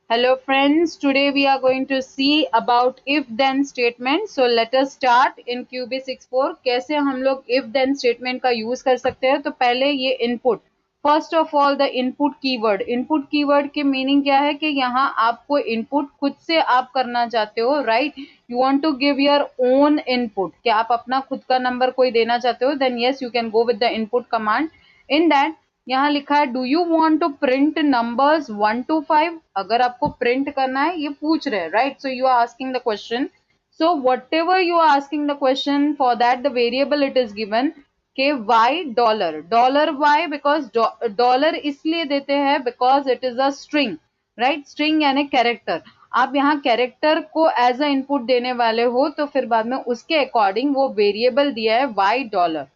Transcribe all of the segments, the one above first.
Hello friends, today we are going to see about if then statement. So let us start in QB 64 कैसे हम लोग if then statement का use कर सकते हैं। तो पहले ये input, first of all the input keyword. Input keyword के मीनिंग क्या है कि यहाँ आपको इनपुट खुद से आप करना चाहते हो, right? You want to give your own input, कि आप अपना खुद का नंबर कोई देना चाहते हो, then yes you can go with the input command. In that यहाँ लिखा है do you want to print numbers 1 to 5। अगर आपको प्रिंट करना है, ये पूछ रहे हैं, right? So you are asking the question. So whatever you are asking the question, for that the variable it is given के Y dollar. Dollar Y, because dollar इसलिए देते हैं because it is a string, right? String यानी character. आप यहाँ character को as a input देने वाले हो, तो फिर बाद में उसके अकॉर्डिंग वो वेरिएबल दिया है Y dollar.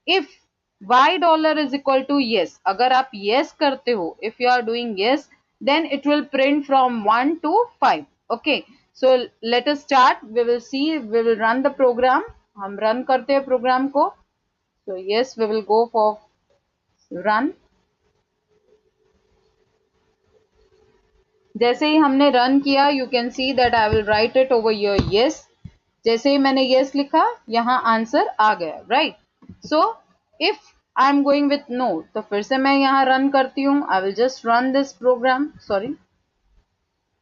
If y dollar is equal to yes, अगर आप yes करते हो, if you are doing yes, then it will print from 1 to 5. Okay, so let us start. We will see, we will run the program. हम run करते हैं program को. So yes, we will go for run. जैसे ही हमने run किया, you can see that I will write it over here yes. जैसे ही मैंने yes लिखा, यहाँ आंसर आ गया, right? So if I am going with no, तो फिर से मैं यहाँ रन करती हूँ। I will just run this program. Sorry,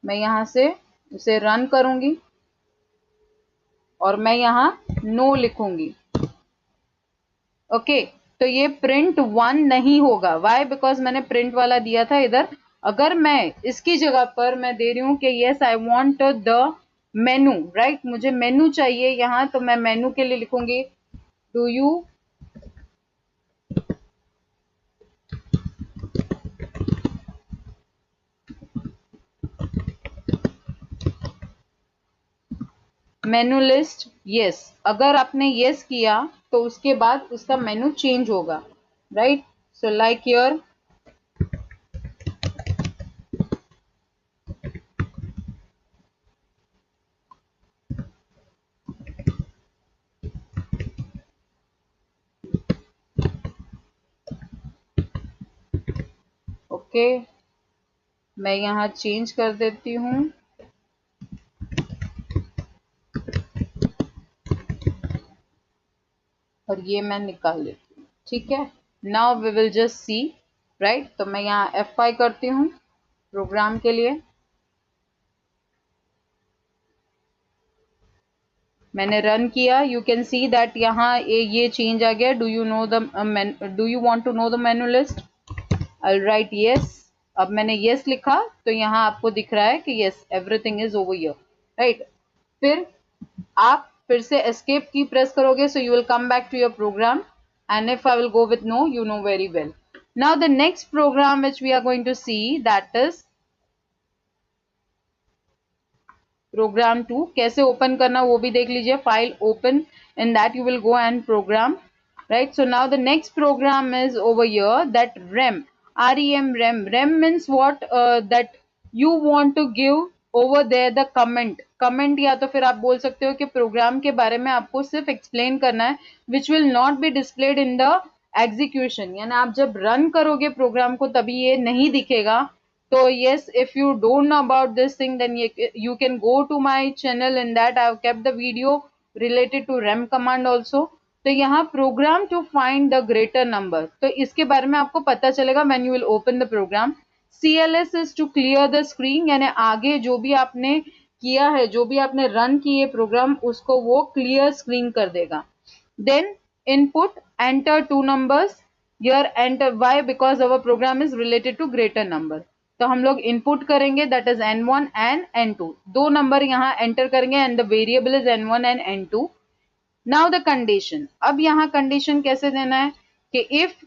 मैं यहाँ से उसे रन करूंगी और मैं यहाँ no लिखूंगी। ओके, तो ये प्रिंट 1 नहीं होगा। वाई? बिकॉज मैंने प्रिंट वाला दिया था इधर। अगर मैं इसकी जगह पर मैं दे रही हूँ कि yes I want the menu, right? मुझे मेनू चाहिए यहाँ, तो मैं मेनू के लिए लिखूंगी do you menu list yes. अगर आपने यस किया तो उसके बाद उसका मेनू चेंज होगा, right? So like your okay, मैं यहाँ चेंज कर देती हूँ। और ये मैं निकाल लेती हूँ, ठीक है? Now we will just see, right? तो मैं यहाँ F5 करती हूँ प्रोग्राम के लिए। मैंने रन किया, यू कैन सी दैट यहाँ ये चेंज आ गया। Do you know the do you want to know the menu list? I will write yes. अब मैंने यस लिखा, तो यहाँ आपको दिख रहा है कि yes everything is over here, right? फिर आप फिर से एस्केप की प्रेस करोगे, so you will come back to your program. And if I will go with no, you know very well. Now the next program which we are going to see, that is program 2. कैसे open करना वो भी देख लीजिए। File open, in that you will go and program, right? So now the next program is over here, that rem, rem means what? That you want to give over there the comment, या तो फिर आप बोल सकते हो कि programme के बारे में आपको सिर्फ एक्सप्लेन करना है, which will not be displayed in the execution, यानी आप जब रन करोगे प्रोग्राम को तभी ये नहीं दिखेगा। तो yes, if you don't know about this thing, then you can go to my channel, in that I have kept the video related to rem command also. तो यहाँ program to find the greater number, तो इसके बारे में आपको पता चलेगा when you will open the program. CLS is to clear the screen, यानी आगे जो भी आपने किया है, जो भी आपने रन किए प्रोग्राम, उसको वो क्लियर स्क्रीन कर देगा। Then input, enter two numbers. Here enter, why? Because our program is related to greater number. तो हम लोग इनपुट करेंगे, that is n1 and n2, दो नंबर यहाँ एंटर करेंगे and the variable is n1 and n2. Now the condition, अब यहाँ condition कैसे देना है कि if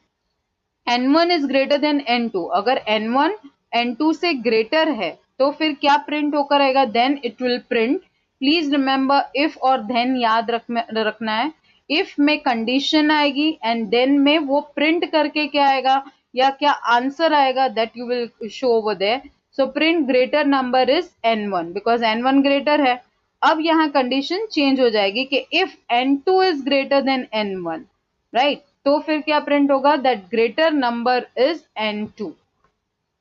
n1 is greater then n2, अगर n1 n2 से ग्रेटर है तो फिर क्या प्रिंट होकर आएगा? Then it will print. Please remember if और देन याद रखना है। इफ में कंडीशन आएगी एंड देन में वो प्रिंट करके क्या आएगा या क्या आंसर आएगा, that you will show over there. So print greater number is n1, because n1 greater है। अब यहाँ कंडीशन चेंज हो जाएगी कि if n2 is greater than n1, right? तो फिर क्या प्रिंट होगा? That greater number is n2.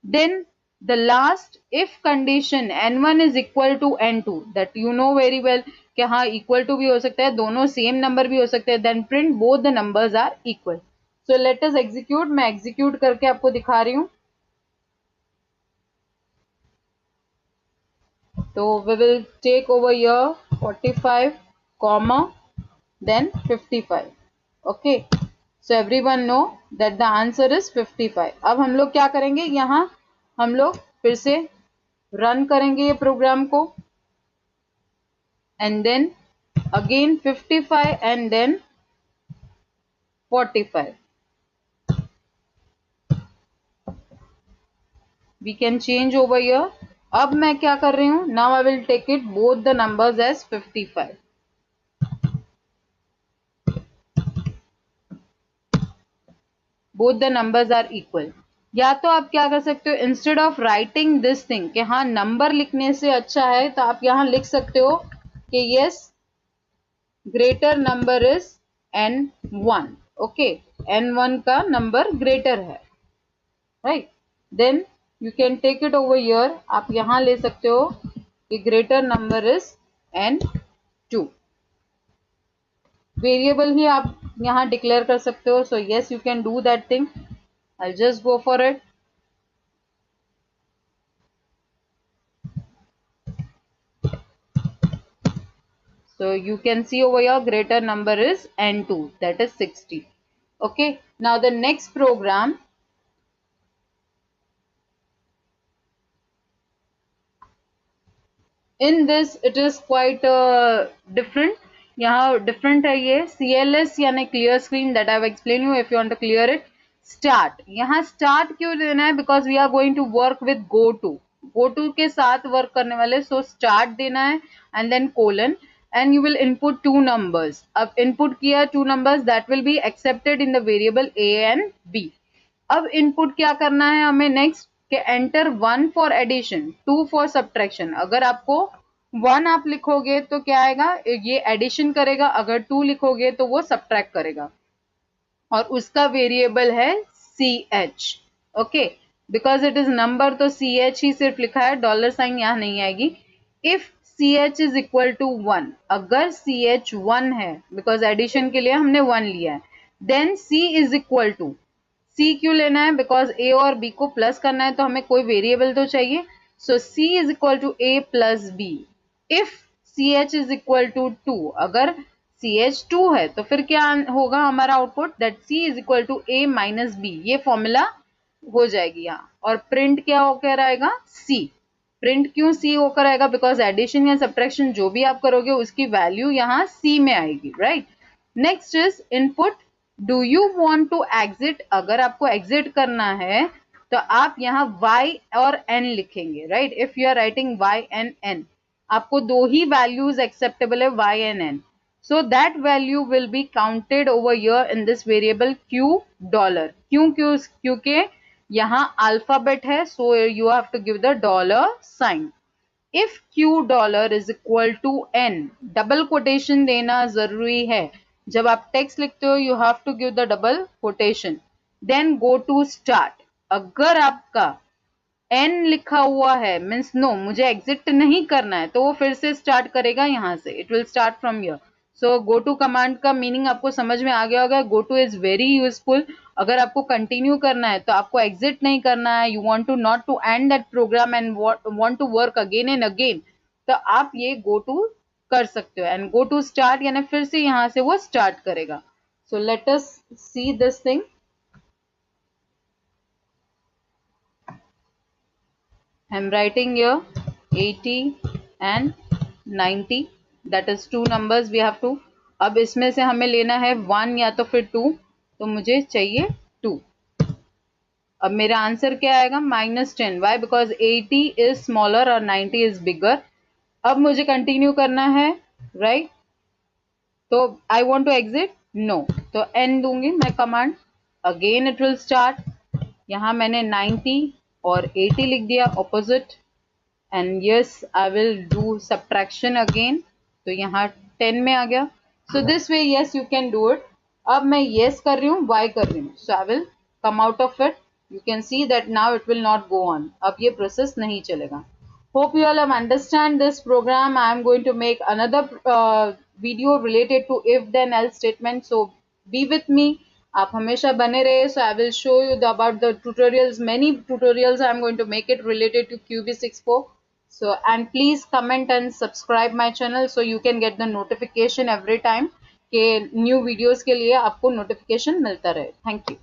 Then the last if condition n1 is equal to n2, that you know very well कि हाँ equal to भी हो सकता है, दोनों same number भी हो सकते हैं, then print both the numbers are equal. So let us execute. मैं execute करके आपको दिखा रही हूँ. So we will take over here 45 comma then 55. Okay, so everyone know that the answer is 55. अब हम लोग क्या करेंगे, यहाँ हम लोग फिर से रन करेंगे ये प्रोग्राम को, and then again 55 and then 45. We can change over here. अब मैं क्या कर रही हूँ, now I will take it both the numbers as 55. Both the numbers are equal. या तो आप क्या कर सकते हो, instead of writing this thing कि हाँ नंबर लिखने से अच्छा है, तो आप यहाँ लिख सकते हो कि yes greater number is n1. Okay, n1 का नंबर ग्रेटर है, right. Then you can take it over here. आप यहाँ ले सकते हो कि greater number is n2. Variable ही आप यहाँ डिक्लेयर कर सकते हो. So yes you can do that thing. I'll just go for it. So you can see over here greater number is n2, that is 60. Okay, now the next program, in this it is quite different. यहाँ different है ये CLS यानी clear screen, that I have explained you. If you want to clear it, start. यहाँ start क्यों देना है, because we are going to work with go to के साथ वर्क करने वाले. So start देना है and then colon, and you will input two numbers. अब input किया two numbers, that will be accepted in the variable a and b. अब input क्या करना है हमें next, कि enter 1 for addition, 2 for subtraction. अगर आपको 1 आप लिखोगे तो क्या आएगा, ये addition करेगा. अगर 2 लिखोगे तो वो subtract करेगा, और उसका वेरिएबल है ch. Okay, because it is number, तो ch ही सिर्फ लिखा है, डॉलर साइन यहाँ नहीं आएगी. If ch is equal to 1, अगर ch 1 है, बिकॉज एडिशन के लिए हमने 1 लिया है, then c is equal to, c क्यों लेना है, बिकॉज a और b को प्लस करना है, तो हमें कोई वेरिएबल तो चाहिए. So c is equal to a plus b. If ch is equal to 2, अगर ch2 है तो फिर क्या होगा हमारा output, that c is equal to a minus b. ये फॉर्मूला हो जाएगी यहाँ, और प्रिंट क्या होकर आएगा, c. प्रिंट क्यों c होकर आएगा, बिकॉज एडिशन या सब्ट्रैक्शन जो भी आप करोगे उसकी वैल्यू यहाँ c में आएगी, right. Next is input. Do you want to exit. अगर आपको एग्जिट करना है तो आप यहाँ y और n लिखेंगे, right. If you are writing y and n, आपको दो ही वैल्यूज एक्सेप्टेबल है, y and n. So that value will be counted over here in this variable q dollar. क्योंकि यहाँ alphabet है, so you have to give the dollar sign. If q dollar is equal to n, double quotation देना जरूरी है. जब आप text लिखते हो you have to give the double quotation. Then go to start. अगर आपका n लिखा हुआ है, मीन्स नो मुझे एग्जिट नहीं करना है, तो वो फिर से स्टार्ट करेगा यहाँ से. It will start from here. So go to command का मीनिंग आपको समझ में आ गया होगा. Go to is very useful. अगर आपको कंटिन्यू करना है तो आपको एग्जिट नहीं करना है, you want to not to end that program and want to work again and again, तो आप ये गो टू कर सकते हो. एंड गो टू स्टार्ट यानी फिर से यहाँ से वो स्टार्ट करेगा. So let us see this thing. I'm writing here 80 and 90, that is two numbers we have to. अब इसमें से हमें लेना है 1 या तो फिर 2, तो मुझे चाहिए 2. अब मेरा आंसर क्या आएगा, -10. वाई, बिकॉज 80 इज स्मॉलर और 90 इज बिगर. अब मुझे कंटिन्यू करना है, राइट. तो I want to exit, no, तो n दूंगी मैं command. Again it will start. यहाँ मैंने 90 और 80 लिख दिया opposite, and yes I will do subtraction again, तो यहाँ 10 में आ गया. So this way yes you can do it. अब मैं यस कर रही हूँ, वाई कर रही हूँ, so I will come out of it. You can see that now it will not go on. अब ये process नहीं चलेगा. Hope you all have understand this program. I am going to make another video related to if then else statement. So be with me. आप हमेशा बने रहे. So I will show you about the tutorials. Many tutorials I am going to make it related to QB64. So and please comment and subscribe my channel so you can get the notification every time कि new videos के लिए आपको notification मिलता रहे. Thank you.